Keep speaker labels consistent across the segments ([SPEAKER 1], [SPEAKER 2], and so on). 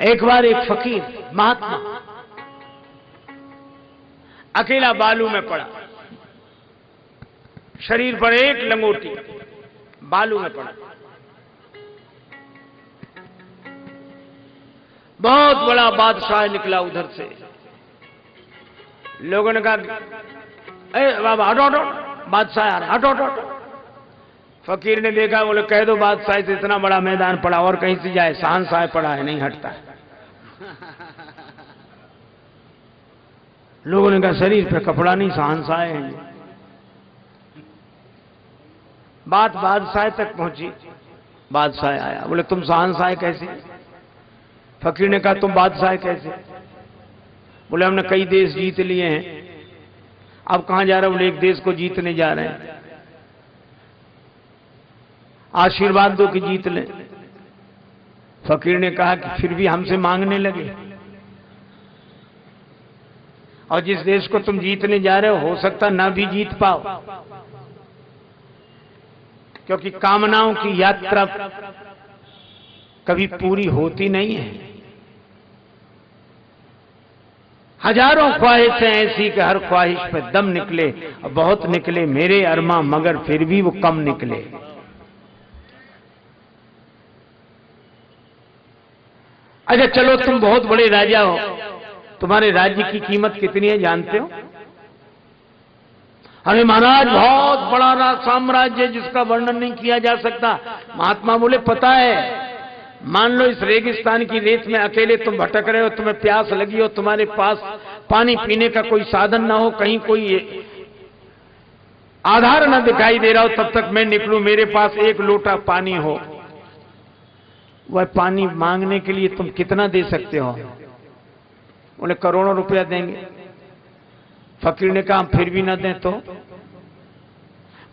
[SPEAKER 1] एक बार एक फकीर महात्मा अकेला बालू में पड़ा, शरीर पर एक लंगोटी, बालू में पड़ा। बहुत बड़ा बादशाह निकला उधर से। लोगों ने कहा, ए बाबा हटो हटो, बादशाह आ रहा, हटो हटो। फकीर ने देखा, बोले कह दो बादशाह से इतना बड़ा मैदान पड़ा और कहीं से जाए, शहंशाह पड़ा है, नहीं हटता है। लोगों ने कहा शरीर पे कपड़ा नहीं, शहंशाह है। बात बादशाह तक पहुंची। बादशाह आया, बोले तुम शहंशाह कैसे? फकीर ने कहा तुम बादशाह कैसे? बोले हमने कई देश जीत लिए हैं। अब कहां जा रहे हो? बोले एक देश को जीतने जा रहे हैं, आशीर्वाद दो कि जीत लें। फकीर ने कहा कि फिर भी हमसे मांगने लगे, और जिस देश को तुम जीतने जा रहे हो सकता ना भी जीत पाओ, क्योंकि कामनाओं की यात्रा कभी पूरी होती नहीं है। हजारों ख्वाहिशें ऐसी कि हर ख्वाहिश पे दम निकले, और बहुत निकले मेरे अरमा, मगर फिर भी वो कम निकले। अच्छा चलो तुम बहुत बड़े राजा हो, तुम्हारे राज्य की कीमत कितनी है जानते हो? अरे महाराज बहुत बड़ा साम्राज्य जिसका वर्णन नहीं किया जा सकता। महात्मा बोले पता है, मान लो इस रेगिस्तान की रेत में अकेले तुम भटक रहे हो, तुम्हें प्यास लगी हो, तुम्हारे पास पानी पीने का कोई साधन ना हो, कहीं कोई आधार ना दिखाई दे रहा हो, तब तक मैं निकलूं, मेरे पास एक लोटा पानी हो, वह पानी मांगने के लिए तुम कितना दे सकते हो? बोले करोड़ों रुपया देंगे। फकीर ने कहा फिर भी ना दें तो?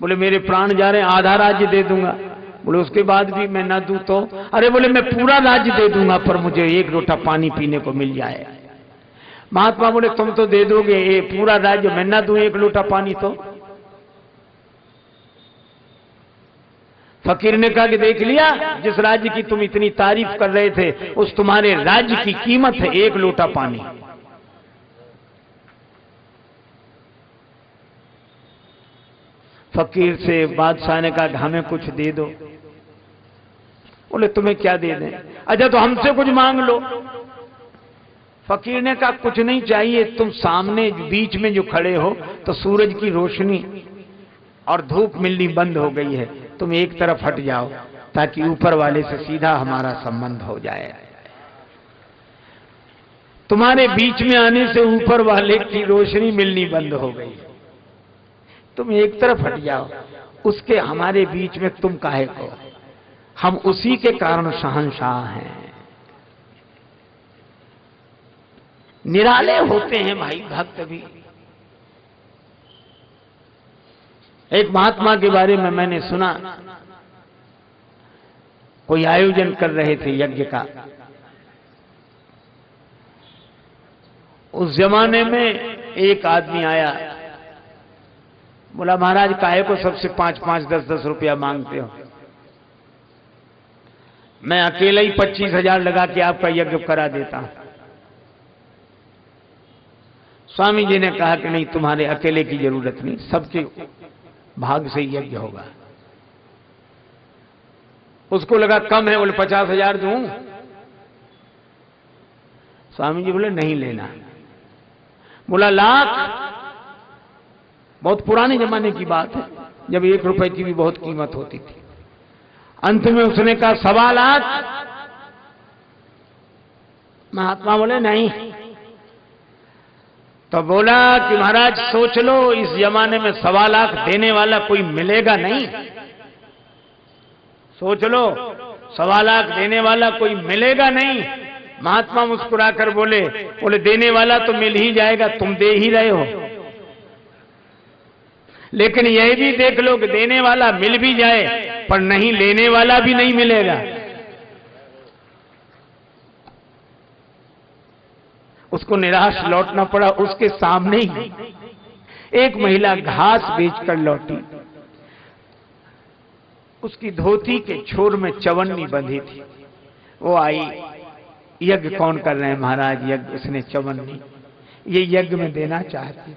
[SPEAKER 1] बोले मेरे प्राण जा रहे हैं, आधा राज्य दे दूंगा। बोले उसके बाद भी मैं ना दूं तो? अरे बोले मैं पूरा राज्य दे दूंगा, पर मुझे एक लोटा पानी पीने को मिल जाए। महात्मा बोले तुम तो दे दोगे ये पूरा राज्य, मैं ना दूं एक लोटा पानी तो? फकीर ने कहा कि देख लिया, जिस राज्य की तुम इतनी तारीफ कर रहे थे, उस तुम्हारे राज्य की कीमत है एक लोटा पानी। फकीर से बादशाह ने कहा हमें कुछ दे दो। बोले तुम्हें क्या दे दें? अच्छा तो हमसे कुछ मांग लो। फकीर ने कहा कुछ नहीं चाहिए, तुम सामने बीच में जो खड़े हो तो सूरज की रोशनी और धूप मिलनी बंद हो गई है, तुम एक तरफ हट जाओ ताकि ऊपर वाले से सीधा हमारा संबंध हो जाए। तुम्हारे बीच में आने से ऊपर वाले की रोशनी मिलनी बंद हो गई, तुम एक तरफ हट जाओ। उसके हमारे बीच में तुम काहे को? हम उसी के कारण शहंशाह हैं। निराले होते हैं भाई भक्त भी। एक महात्मा के बारे में मैंने सुना, कोई आयोजन कर रहे थे यज्ञ का। उस जमाने में एक आदमी आया, बोला महाराज काहे को सबसे 5-5, 10-10 रुपया मांगते हो? मैं अकेला ही 25,000 लगा के आपका यज्ञ करा देता हूं। स्वामी जी ने कहा कि नहीं, तुम्हारे अकेले की जरूरत नहीं, सबके भाग से यज्ञ होगा। उसको लगा कम है, बोले 50,000 दूं? स्वामी जी बोले नहीं लेना। बोला लाख? बहुत पुराने जमाने की बात है, जब 1 रुपए की भी बहुत कीमत होती थी। अंत में उसने कहा 1.25 लाख। महात्मा बोले नहीं। तो बोला कि महाराज सोच लो, इस जमाने में 1.25 लाख देने वाला कोई मिलेगा नहीं। सोच लो, 1.25 लाख देने वाला कोई मिलेगा नहीं। महात्मा मुस्कुराकर बोले देने वाला तो मिल ही जाएगा, तुम दे ही रहे हो। लेकिन यह भी देख लो कि देने वाला मिल भी जाए पर नहीं लेने वाला भी नहीं मिलेगा। उसको निराश लौटना पड़ा। उसके सामने ही एक महिला घास बेचकर लौटी। उसकी धोती के छोर में चवन्नी बंधी थी। वो आई, यज्ञ कौन कर रहे हैं महाराज? यज्ञ उसने चवन्नी, ये यज्ञ में देना चाहती।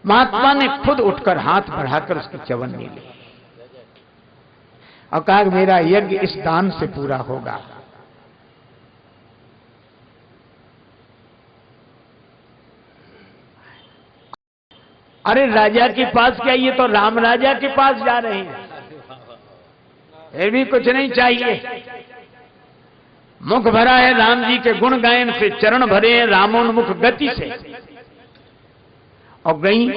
[SPEAKER 1] महात्मा ने खुद उठकर हाथ बढ़ाकर उसकी चवन्नी ली और कहा मेरा यज्ञ इस दान से पूरा होगा। अरे राजा के पास क्या, ये तो राम राजा के पास जा रहे हैं, फिर भी कुछ नहीं चाहिए। मुख भरा है राम जी के गुण गायन से, चरण भरे हैं रामोन्मुख गति से। और गई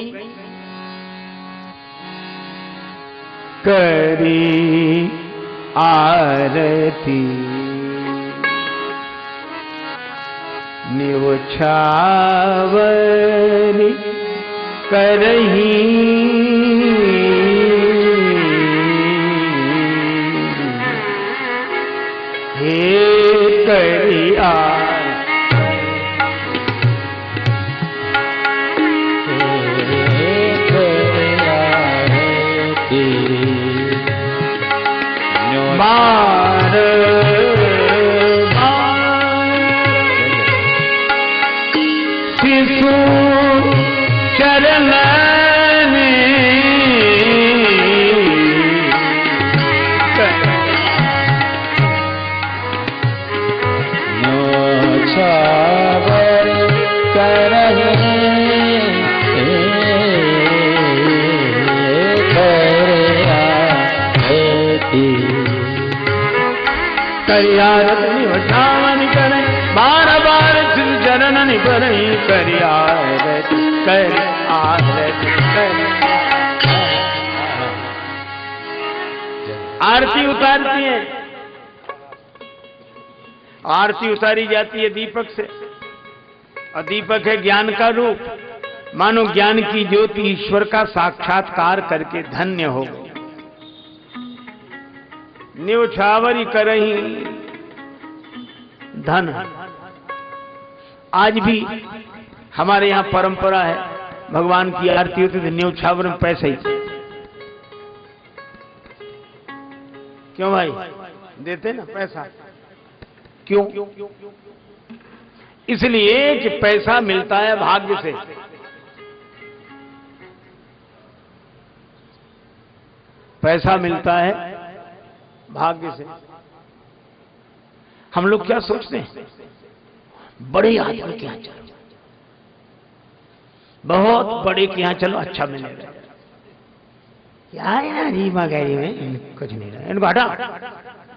[SPEAKER 1] करी आरती निउछावरी करही, हे करी बार शिशु चरण करियारती वठावन करे, बार बार सिर चरण निपरई, करियारती करियारती आरती उतारती है। आरती उतारी जाती है दीपक से, और दीपक है ज्ञान का रूप। मानो ज्ञान की ज्योति ईश्वर का साक्षात्कार करके धन्य हो गई। न्यौछावरी करही धन। आज भी हमारे यहाँ परंपरा है, भगवान की आरती होती तो न्यौछावर में पैसे ही। क्यों भाई देते ना पैसा? क्यों? इसलिए कि पैसा मिलता है भाग्य से। पैसा मिलता है भाग्य से। हम लोग क्या सोचते हैं, बड़े आदमी के यहां चलो, बहुत बड़े के यहां चलो, अच्छा मिलेगा। क्या है ना रीमा गैरी में कुछ नहीं रहा, इनको हटा,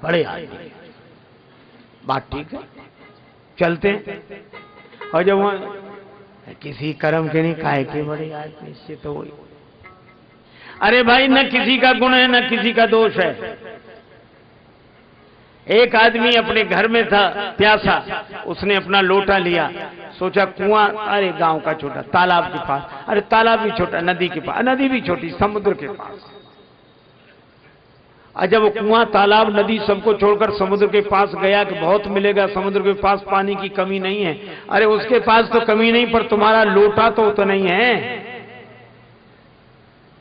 [SPEAKER 1] बड़े आदमी। बात ठीक है, चलते हैं। और जब वहां किसी कर्म के नहीं काहे के बड़े आदमी से, तो वही। अरे भाई न किसी का गुण है न किसी का दोष है। एक आदमी अपने घर में था प्यासा, उसने अपना लोटा लिया, सोचा कुआं, अरे गांव का छोटा तालाब के पास, अरे तालाब भी छोटा, नदी के पास, नदी भी छोटी, समुद्र के पास। और जब कुआं तालाब नदी सबको छोड़कर समुद्र के पास गया कि बहुत मिलेगा, समुद्र के पास पानी की कमी नहीं है। अरे उसके पास तो कमी नहीं, पर तुम्हारा लोटा तो उतना नहीं है।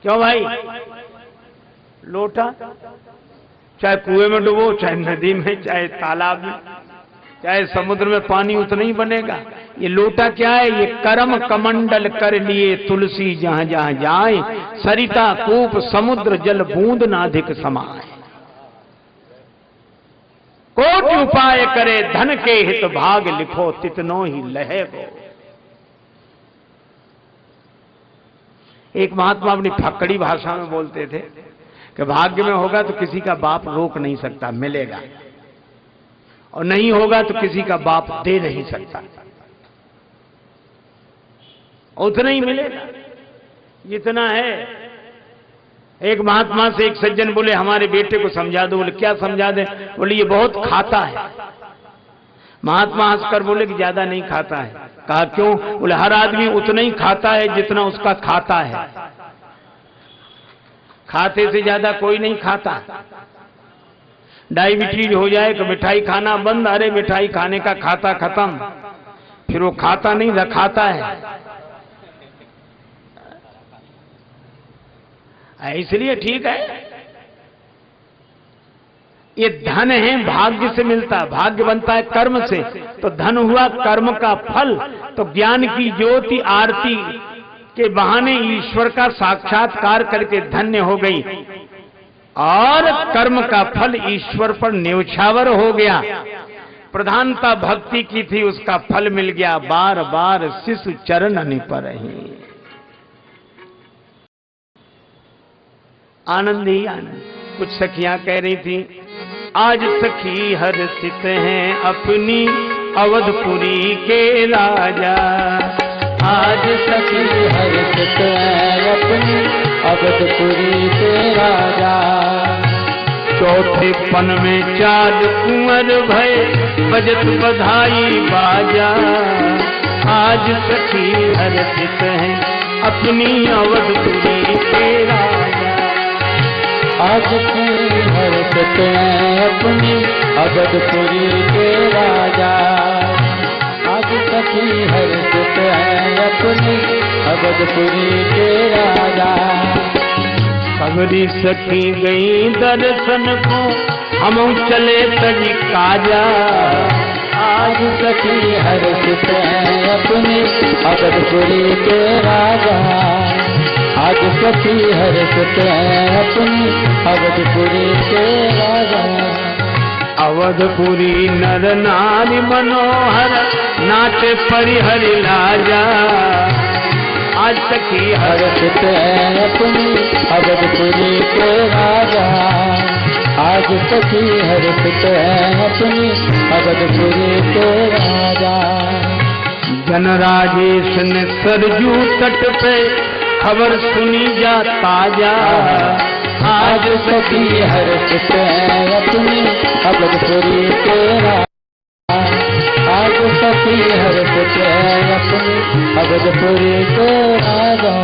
[SPEAKER 1] क्यों भाई? लोटा चाहे कुएं में डुबो, चाहे नदी में, चाहे तालाब में, चाहे समुद्र में, पानी उतना ही बनेगा। ये लोटा क्या है? ये कर्म कमंडल कर लिए तुलसी जहां जहां जाए, सरिता कूप समुद्र जल बूंद नाधिक समाए। कोटि उपाय करे धन के हित भाग लिखो, तितनो ही लहे गो। एक महात्मा अपनी फक्कड़ी भाषा में बोलते थे कि भाग्य में होगा तो किसी का बाप रोक नहीं सकता, मिलेगा, और नहीं होगा तो किसी का बाप दे नहीं सकता, उतना ही मिलेगा जितना है। एक महात्मा से एक सज्जन बोले हमारे बेटे को समझा दो। बोले क्या समझा दे? बोले ये बहुत खाता है। महात्मा हंसकर बोले कि ज्यादा नहीं खाता है। कहा क्यों? बोले हर आदमी उतना ही खाता है जितना उसका खाता है, खाते से ज्यादा कोई नहीं खाता। डायबिटीज हो जाए तो मिठाई खाना बंद, अरे मिठाई खाने का खाता खत्म, फिर वो खाता नहीं रखाता है। इसलिए ठीक है, ये धन है भाग्य से मिलता है, भाग्य बनता है कर्म से, तो धन हुआ कर्म का फल। तो ज्ञान की ज्योति आरती के बहाने ईश्वर का साक्षात्कार करके धन्य हो गई और कर्म का फल ईश्वर पर न्यौछावर हो गया। प्रधानता भक्ति की थी, उसका फल मिल गया। बार बार शिशु चरण निपरहि, आनंद ही आनंद। कुछ सखियां कह रही थी, आज सखी हर्षित हैं अपनी अवधपुरी के राजा।
[SPEAKER 2] आज सखी हर्षित हैं अपनी अवधपुरी के राजा।
[SPEAKER 1] चौथे पन में चार कुंवर भय बजत बधाई बाजा। आज सखी हर्षित हैं अपनी अवधपुरी के राजा।
[SPEAKER 2] आज सखी हर्षित हैं अपनी अवधपुरी के राजा। आज सखी हर्षित हैं अपनी अवधपुरी के राजा।
[SPEAKER 1] सगरी सखी गई दर्शन को हम चले तजी काजा।
[SPEAKER 2] आज सखी हर्षित हैं अपनी अवधपुरी के राजा। आज सखी हर्षित हैं अपनी अवधपुरी के राजा।
[SPEAKER 1] अवधपुरी नर नारी मनोहर नाचे परिहरि लाजा। आज सखी
[SPEAKER 2] हर्षित हैं अपनी अवधपुरी के राजा। आज सखी हर्षित हैं अपनी अवधपुरी के राजा।
[SPEAKER 1] जनराजेश ने सरजू तट पे खबर सुनी जा ताजा।
[SPEAKER 2] आज सखी हर्षित हैं अपनी अवधपुरी के राजा। आज सखी हर्षित हैं अपनी अवधपुरी के राजा।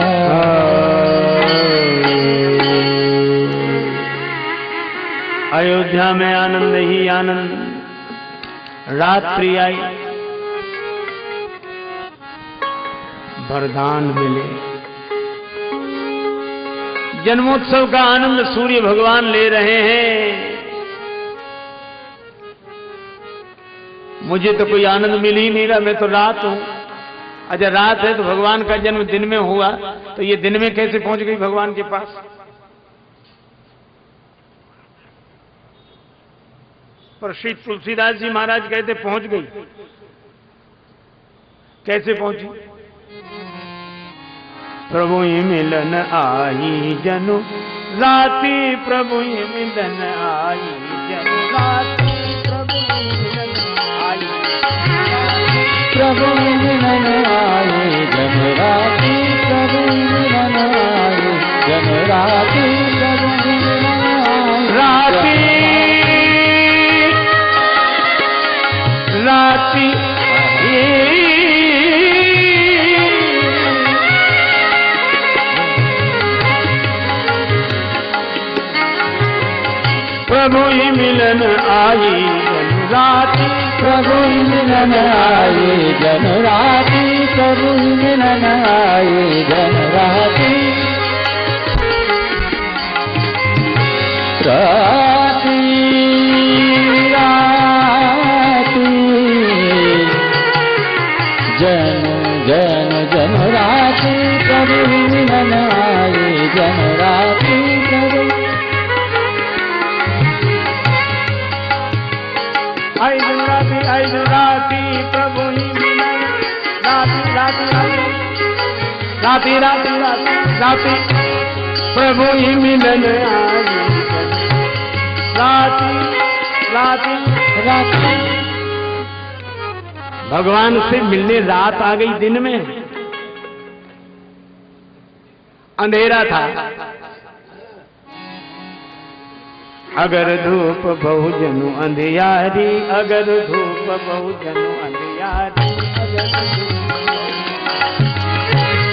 [SPEAKER 1] अयोध्या में आनंद ही आनंद। रात्रि आई, वरदान मिले। जन्मोत्सव का आनंद सूर्य भगवान ले रहे हैं। मुझे तो कोई आनंद मिल ही नहीं रहा, मैं तो रात हूं। अच्छा रात है तो भगवान का जन्म दिन में हुआ, तो ये दिन में कैसे पहुंच गई भगवान के पास? पर श्री तुलसीदास जी महाराज कहते पहुंच गई। कैसे पहुंची? प्रभु ही मिलन आई जनु राती, प्रभु ही मिलन आई जनु राती, प्रभु ही मिलन आई,
[SPEAKER 2] प्रभु ही मिलन आई जन राती, प्रभु ही मिलन आई जन राती, प्रभु ही मिलन आई
[SPEAKER 1] राती राती प्रभु ही मिलन आई जन राती,
[SPEAKER 2] प्रभु ही मिलन आई जन राती, प्रभु ही मिलन आई जन राती। राती राती जन जन जन राती, प्रभु ही मिलन आई जन राती, प्रभु
[SPEAKER 1] आई जन राती, प्रभु ही मिलन राती राती राती राती राती राती, प्रभु ही मिलन आई राती राती राती। भगवान से मिलने रात आ गई, दिन में अंधेरा था। अगर धूप बहुजनु अंधियारी, अगर धूप बहुजनु अंधियारी,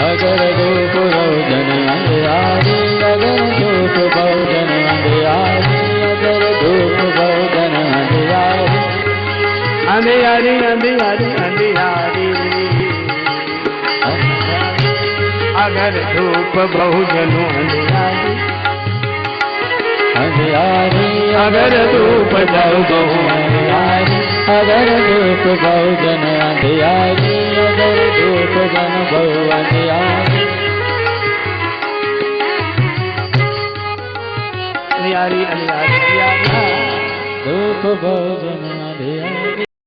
[SPEAKER 2] अगर धूप बहुजन अंधियारी, अगर धूप बहुजन अंधियारी, अगर धूप बहुजन अंधियारी,
[SPEAKER 1] अंधियारी अंधियारी अंधियारी, अगर धूप बहुजनु अंधियारी,
[SPEAKER 2] अंधियारी
[SPEAKER 1] अगर धूप जाऊ बहु
[SPEAKER 2] अंधियारी, अगर धूप बहु जन अंधियारी, अगर धूप जन बहु अंधियारी।
[SPEAKER 1] अंधियारी अंधियारी
[SPEAKER 2] धूप बहु जन अंधियारी।